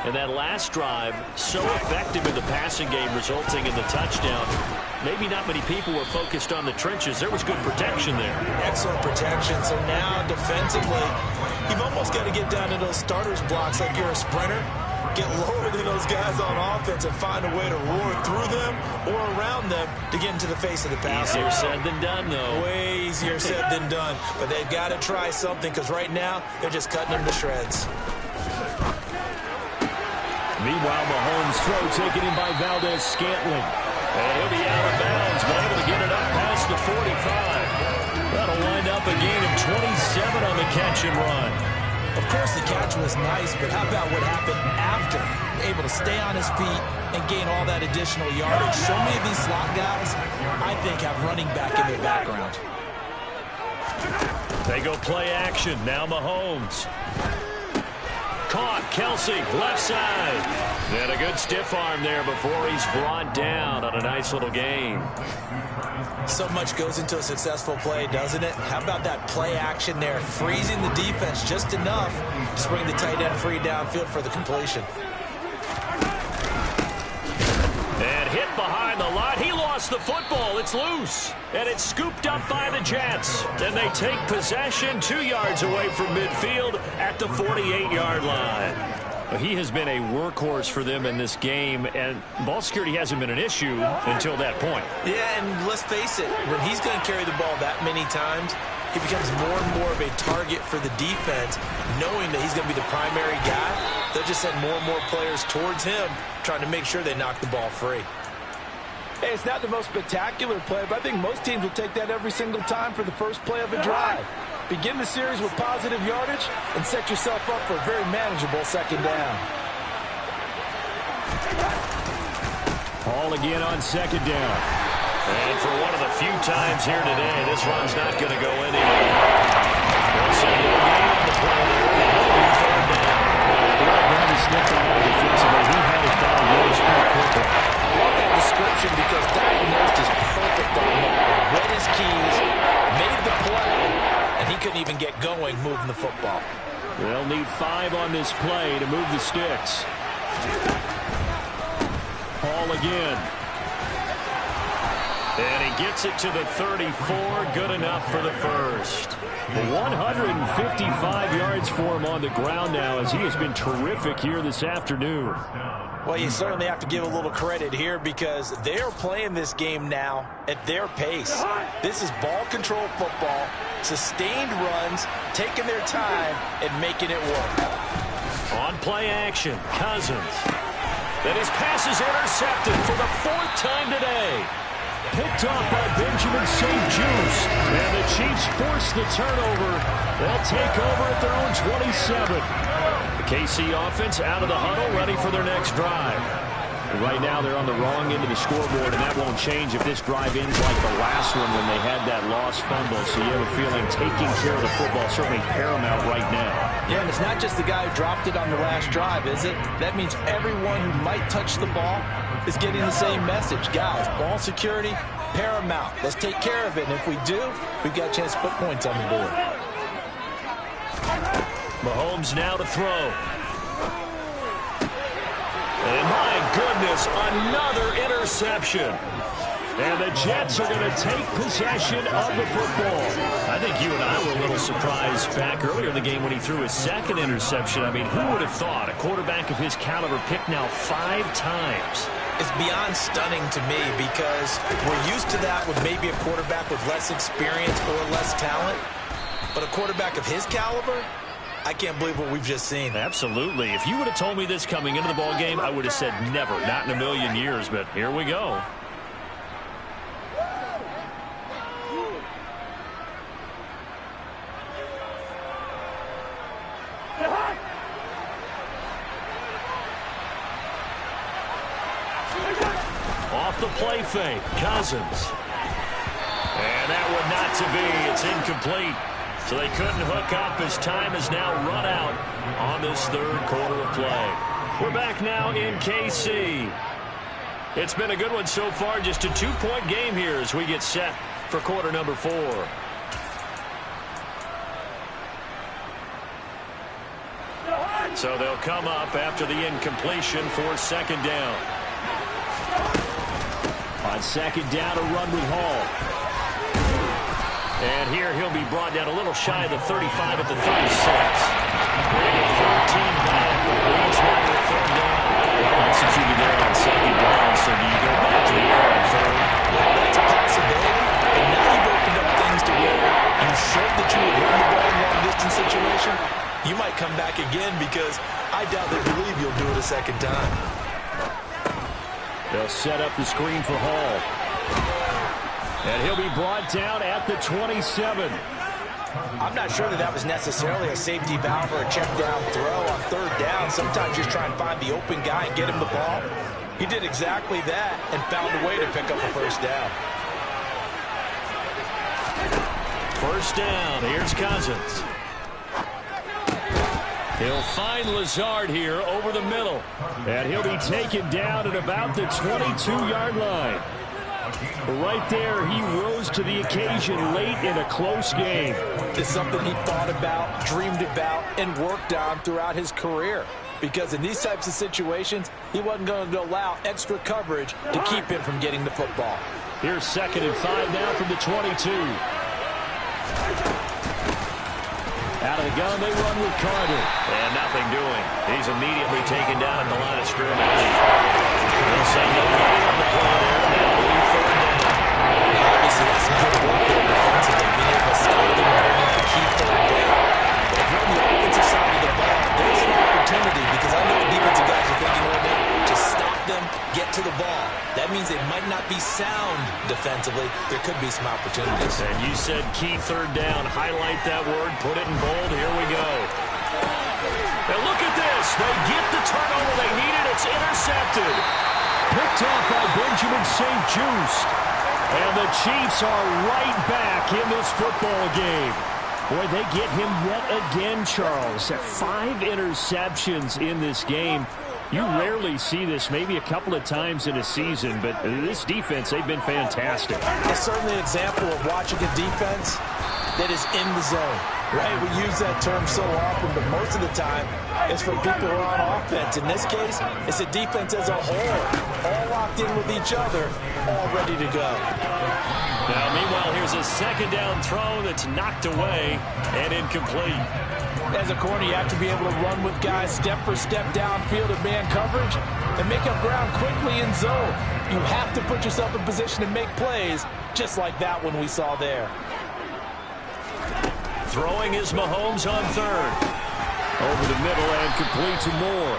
And that last drive, so effective in the passing game, resulting in the touchdown. Maybe not many people were focused on the trenches. There was good protection there. Excellent protection. So now, defensively, you've almost got to get down to those starters blocks like you're a sprinter. Get lower than those guys on offense and find a way to roar through them or around them to get into the face of the passer. Easier said than done, though. Way easier said than done. But they've got to try something, because right now, they're just cutting them to shreds. Meanwhile, Mahomes' throw taken in by Valdez-Scantling. And he'll be out of bounds, but able to get it up past the 45. That'll wind up a gain of 27 on the catch and run. Of course, the catch was nice, but how about what happened after? Able to stay on his feet and gain all that additional yardage. So many of these slot guys, I think, have running back in their background. They go play action. Now Mahomes. Caught. Kelsey, left side. And a good stiff arm there before he's brought down on a nice little gain. So much goes into a successful play, doesn't it? How about that play action there? Freezing the defense just enough to bring the tight end free downfield for the completion. And hit behind the line. He lost the football. It's loose. And it's scooped up by the Jets. And they take possession 2 yards away from midfield at the 48-yard line. He has been a workhorse for them in this game, and ball security hasn't been an issue until that point. Yeah, and let's face it, when he's going to carry the ball that many times, he becomes more and more of a target for the defense, knowing that he's going to be the primary guy. They'll just send more and more players towards him, trying to make sure they knock the ball free. Hey, it's not the most spectacular play, but I think most teams will take that every single time for the first play of a drive. Begin the series with positive yardage and set yourself up for a very manageable 2nd down. Ball again on 2nd down. And for one of the few times here today, this run's not going to go anywhere. They'll say no gain on the play there. Third down. Brown sniffed out defensively. He had it diagnosed pretty quickly. I love that description because diagnosed is perfect on that. Read his keys, made the play, and he couldn't even get going moving the football. They'll need 5 on this play to move the sticks. Ball again. And he gets it to the 34. Good enough for the first. 155 yards for him on the ground now, as he has been terrific here this afternoon. Well, you certainly have to give a little credit here because they're playing this game now at their pace. This is ball control football, sustained runs, taking their time and making it work. On play action, Cousins. Then his pass is intercepted for the 4th time today. Picked off by Benjamin St-Juste. And the Chiefs force the turnover. They'll take over at their own 27. The KC offense out of the huddle, ready for their next drive. Right now they're on the wrong end of the scoreboard, and that won't change if this drive ends like the last one when they had that lost fumble. So you have a feeling taking care of the football is certainly paramount right now. Yeah, and it's not just the guy who dropped it on the last drive, is it? That means everyone who might touch the ball is getting the same message. Guys, ball security, paramount. Let's take care of it, and if we do, we've got a chance to put points on the board. Mahomes now to throw. And my goodness, another interception. And the Jets are going to take possession of the football. I think you and I were a little surprised back earlier in the game when he threw his second interception. I mean, who would have thought a quarterback of his caliber picked now 5 times? It's beyond stunning to me because we're used to that with maybe a quarterback with less experience or less talent. But a quarterback of his caliber, I can't believe what we've just seen. Absolutely. If you would have told me this coming into the ball game, I would have said never, not in a million years. But here we go. Off the play fake, Cousins. And that one not to be. It's incomplete. So they couldn't hook up as time has now run out on this third quarter of play. We're back now in KC. It's been a good one so far. Just a 2-point game here as we get set for quarter number 4. So they'll come up after the incompletion for second down. On second down, a run with Hall. And here he'll be brought down a little shy of the 35 at the 36. Bring it 13 back. Leads now with third down. Executed there on second down. So do you go back to the air on third? That's a possibility. And now you've opened up things to where you showed that you would run the ball in a long-distance situation. You might come back again because I doubt they believe you'll do it a second time. They'll set up the screen for Hall. And he'll be brought down at the 27. I'm not sure that was necessarily a safety valve or a check down throw on third down. Sometimes just try and find the open guy and get him the ball. He did exactly that and found a way to pick up a first down. First down. Here's Cousins. He'll find Lazard here over the middle. And he'll be taken down at about the 22-yard line. Right there, he rose to the occasion late in a close game. It's something he thought about, dreamed about, and worked on throughout his career. Because in these types of situations, he wasn't going to allow extra coverage to keep him from getting the football. Here's 2nd and 5 now from the 22. Out of the gun, they run with Carter. And nothing doing. He's immediately taken down at the line of scrimmage. They'll say no gain on the play there. Now leave third down. Obviously, that's some good work there defensively, being able to stop them going up the key third down. But if you're on the offensive side of the ball, there's an opportunity because I know what defensive guys are thinking right now. Just stop them, get to the ball. That means they might not be sound defensively. There could be some opportunities. And you said key third down. Highlight that word. Put it in bold. Here we go. And look at this. They get the turnover they needed. It's intercepted. Picked off by Benjamin St-Juste. And the Chiefs are right back in this football game. Boy, they get him yet again, Charles. 5 interceptions in this game. You rarely see this, maybe a couple of times in a season, but this defense, they've been fantastic. It's certainly an example of watching a defense that is in the zone, right? We use that term so often, but most of the time, it's for people who are on offense. In this case, it's a defense as a whole, all locked in with each other, all ready to go. Now, meanwhile, here's a second down throw that's knocked away and incomplete. As a corner, you have to be able to run with guys step for step downfield in man coverage and make up ground quickly in zone. You have to put yourself in position to make plays, just like that one we saw there. Throwing is Mahomes on third. Over the middle and complete to Moore.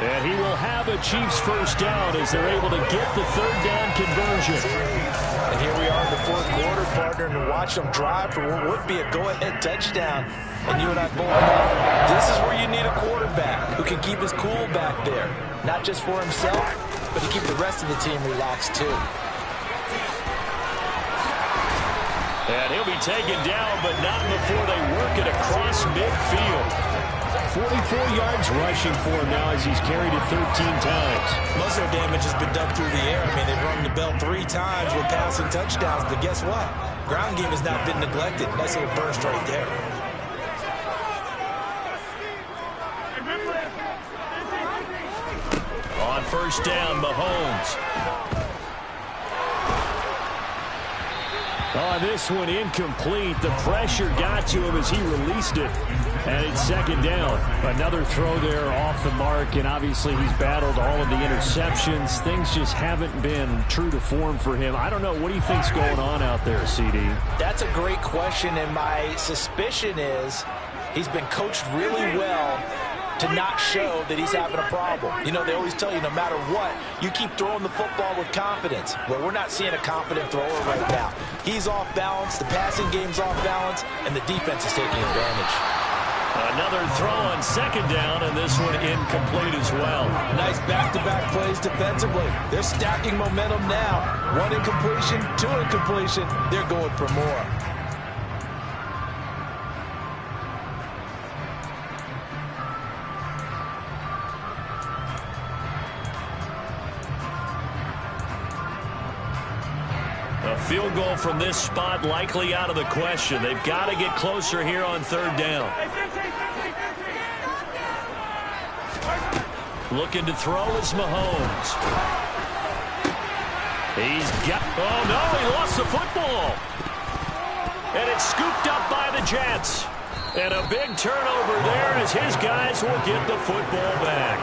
And he will have a Chiefs first down as they're able to get the third down conversion. And here we are in the fourth quarter, partner, and watch them drive for what would be a go-ahead touchdown. And you and I both know this is where you need a quarterback who can keep his cool back there. Not just for himself, but to keep the rest of the team relaxed too. And he'll be taken down, but not before they work it across midfield. 44 yards rushing for him now as he's carried it 13 times. Most of their damage has been done through the air. I mean, they've rung the bell 3 times with passing touchdowns, but guess what? Ground game has not been neglected. Nice little burst right there. On first down, Mahomes. Oh, this one incomplete. The pressure got to him as he released it. And it's second down. Another throw there off the mark, and obviously he's battled all of the interceptions. Things just haven't been true to form for him. I don't know. What do you think's going on out there, CD? That's a great question, and my suspicion is he's been coached really well to not show that he's having a problem. You know, they always tell you no matter what, you keep throwing the football with confidence. Well, we're not seeing a confident thrower right now. He's off balance, the passing game's off balance, and the defense is taking advantage. Another throw on second down, and this one incomplete as well. Nice back-to-back plays defensively. They're stacking momentum now. One incompletion, two incompletion. They're going for more. A field goal from this spot likely out of the question. They've got to get closer here on third down. Looking to throw is Mahomes. He's got... Oh, no, he lost the football. And it's scooped up by the Jets. And a big turnover there as his guys will get the football back.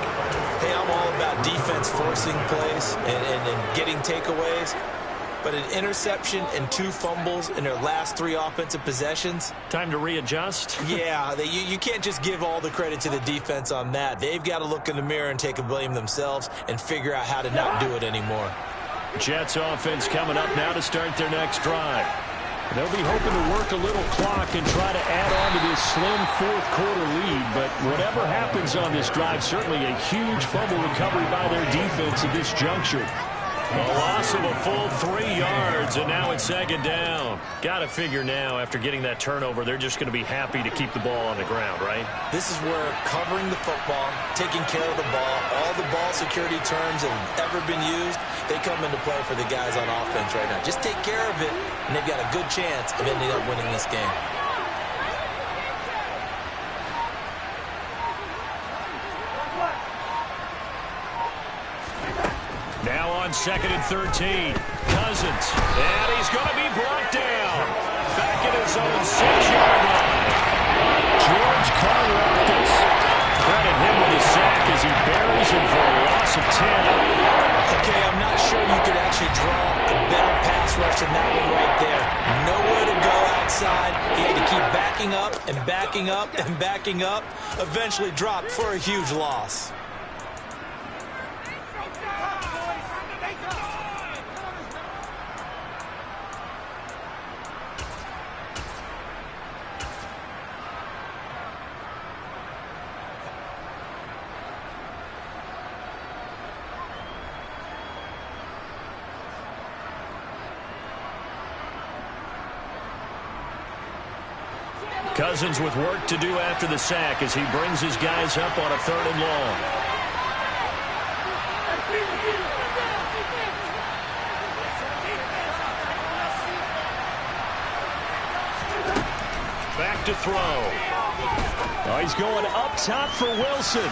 Hey, I'm all about defense forcing plays and getting takeaways. But an interception and 2 fumbles in their last 3 offensive possessions. Time to readjust? Yeah, you can't just give all the credit to the defense on that. They've got to look in the mirror and take a blame themselves and figure out how to not do it anymore. Jets offense coming up now to start their next drive. They'll be hoping to work a little clock and try to add on to this slim fourth-quarter lead. But whatever happens on this drive, certainly a huge fumble recovery by their defense at this juncture. A loss of a full 3 yards, and now it's second down. Got to figure now, after getting that turnover, they're just going to be happy to keep the ball on the ground, right? This is where covering the football, taking care of the ball, all the ball security terms that have ever been used, they come into play for the guys on offense right now. Just take care of it, and they've got a good chance of ending up winning this game. Now on second and 13, Cousins, and he's going to be brought down. Back in his own 6-yard line. George Karlaftis. Credit him with his sack as he buries him for a loss of 10. Okay, I'm not sure you could actually draw a better pass rush than that one right there. Nowhere to go outside. He had to keep backing up and backing up and backing up. Eventually dropped for a huge loss. Cousins with work to do after the sack as he brings his guys up on a 3rd and long. Back to throw. Oh, he's going up top for Wilson.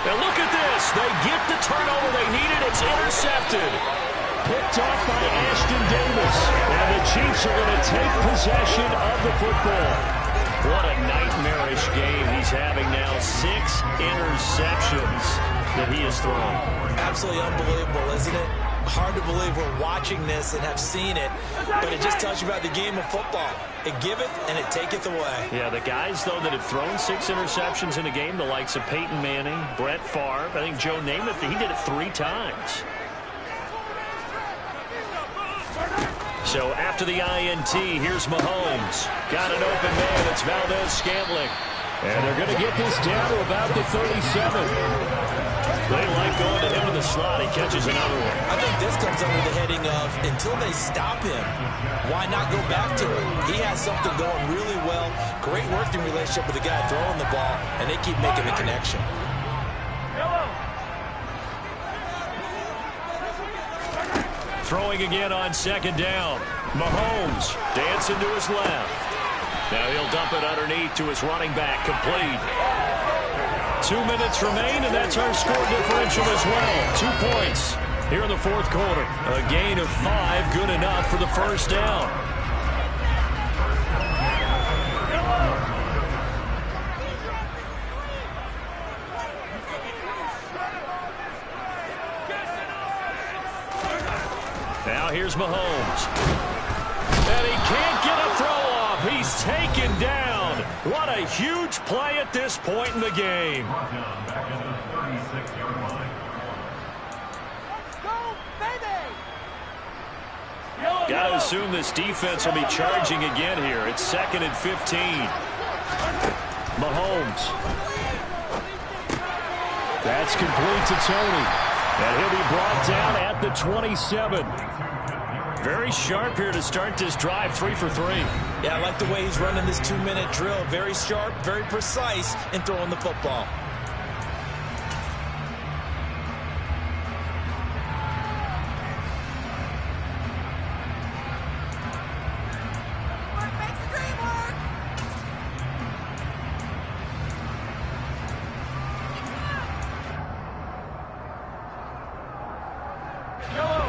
And look at this. They get the turnover they needed. It's intercepted. Picked off by Ashton Davis. And the Chiefs are going to take possession of the football. What a nightmarish game he's having now. 6 interceptions that he has thrown. Absolutely unbelievable, isn't it? Hard to believe we're watching this and have seen it, but it just tells you about the game of football. It giveth and it taketh away. Yeah, the guys, though, that have thrown 6 interceptions in a game, the likes of Peyton Manning, Brett Favre, I think Joe Namath, he did it 3 times. So after the INT, here's Mahomes. Got an open man. It's Valdez-Scantling. And they're going to get this down to about the 37. They like going to him in the slot. He catches another one. I think this comes under the heading of, until they stop him, why not go back to him? He has something going really well. Great working relationship with the guy throwing the ball, and they keep making the connection. Throwing again on second down. Mahomes dancing to his left. Now he'll dump it underneath to his running back. Complete. 2 minutes remain, and that's our score differential as well. 2 points. here in the fourth quarter. A gain of 5, good enough for the first down. Now here's Mahomes. And he can't get a throw off. He's taken down. What a huge play at this point in the game. Got to assume this defense will be charging again here. It's 2nd and 15. Mahomes. That's complete to Tony. And he'll be brought down at the 27. Very sharp here to start this drive, 3 for 3. Yeah, I like the way he's running this 2-minute drill. Very sharp, very precise in throwing the football.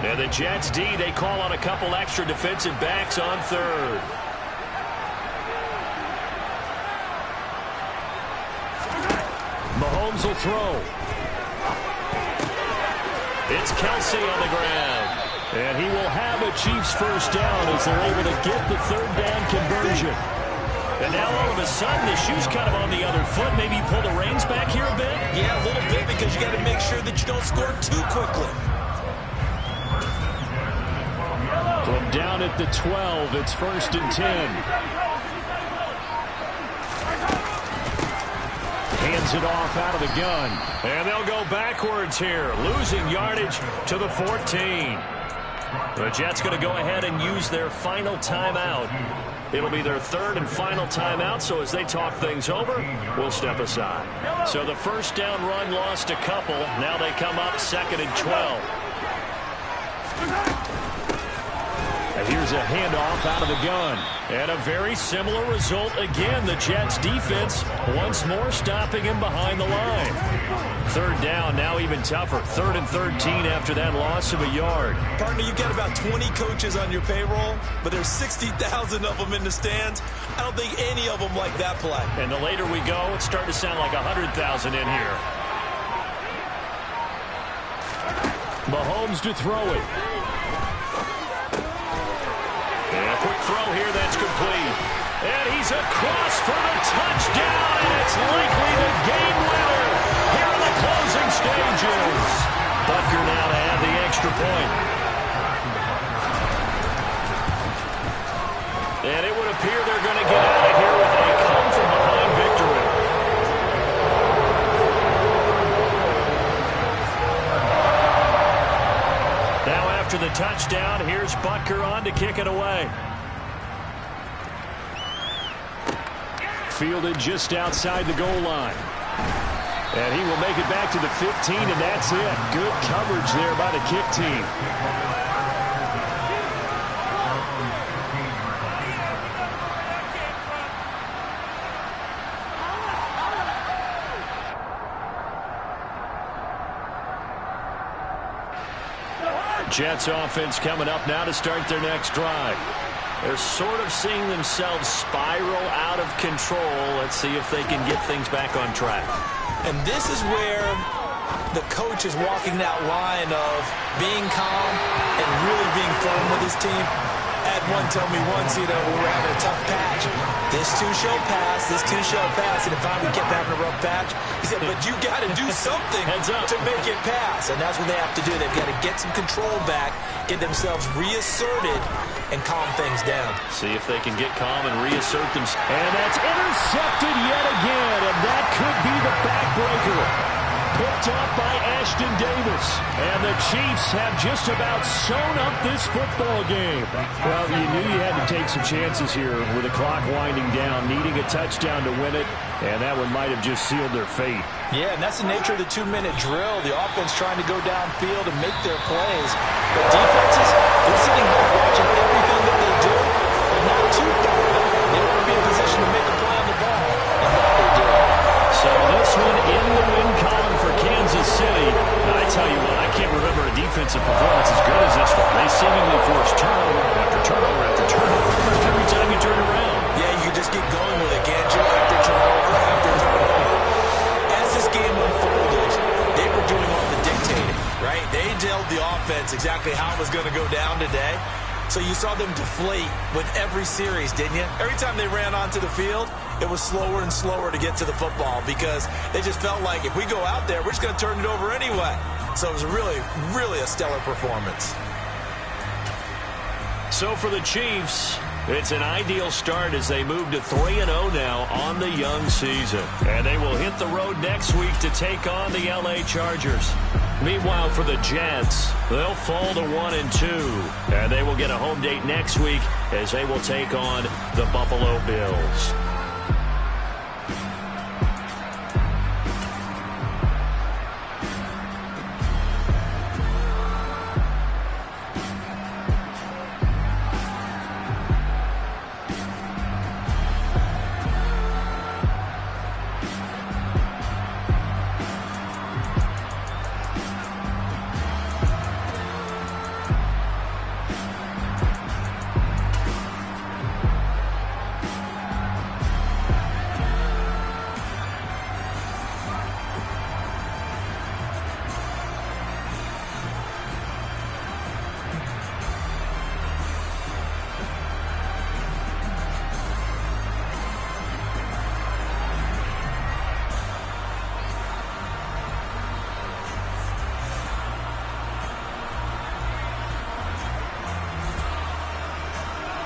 And the Jets D, they call on a couple extra defensive backs on 3rd. Mahomes will throw. It's Kelsey on the ground. And he will have a Chiefs first down as they're able to get the 3rd down conversion. And now all of a sudden the shoe's kind of on the other foot. Maybe you pull the reins back here a bit? Yeah, a little bit, because you got to make sure that you don't score too quickly. From down at the 12, it's 1st and 10. Hands it off out of the gun. And they'll go backwards here, losing yardage to the 14. The Jets going to go ahead and use their final timeout. It'll be their 3rd and final timeout, so as they talk things over, we'll step aside. So the first down run lost a couple. Now they come up 2nd and 12. And here's a handoff out of the gun. And a very similar result again. The Jets defense once more stopping him behind the line. 3rd down, now even tougher. 3rd and 13 after that loss of a yard. Partner, you've got about 20 coaches on your payroll, but there's 60,000 of them in the stands. I don't think any of them like that play. And the later we go, it's starting to sound like 100,000 in here. Mahomes to throw it. And a quick throw here that's complete. And he's across for the touchdown, and it's likely the game winner here in the closing stages. Butker now to add the extra point. And it would appear they're going to get out of here with a come-from-behind victory. Now after the touchdown, here's Butker on to kick it away. Fielded just outside the goal line. And he will make it back to the 15, and that's it. Good coverage there by the kick team. Jets offense coming up now to start their next drive. They're sort of seeing themselves spiral out of control. Let's see if they can get things back on track. And this is where the coach is walking that line of being calm and really being firm with his team. I had one tell me once, when we were having a tough patch, this too shall pass, this too shall pass, and if I kept having a rough patch, he said, but you got to do something to make it pass, and that's what they have to do. They've got to get some control back, get themselves reasserted, and calm things down. See if they can get calm and reassert themselves. And that's intercepted yet again, and that could be the backbreaker. Picked up by Ashton Davis. And the Chiefs have just about sewn up this football game. Well, you knew you had to take some chances here with the clock winding down, needing a touchdown to win it, and that one might have just sealed their fate. Yeah, and that's the nature of the 2-minute drill. The offense trying to go downfield and make their plays. The defenses, they're sitting back watching everything that they do, but not too far. They want to be in position to make a play on the ball, and that they do. So this one in the win column for Kansas City. I tell you what, I can't remember a defensive to go down today. So you saw them deflate with every series, didn't you? Every time they ran onto the field, it was slower and slower to get to the football because they just felt like if we go out there, we're just going to turn it over anyway. So it was really, really a stellar performance. So for the Chiefs, it's an ideal start as they move to 3-0 now on the young season. And they will hit the road next week to take on the LA Chargers. Meanwhile, for the Jets, they'll fall to 1-2. And they will get a home date next week as they will take on the Buffalo Bills.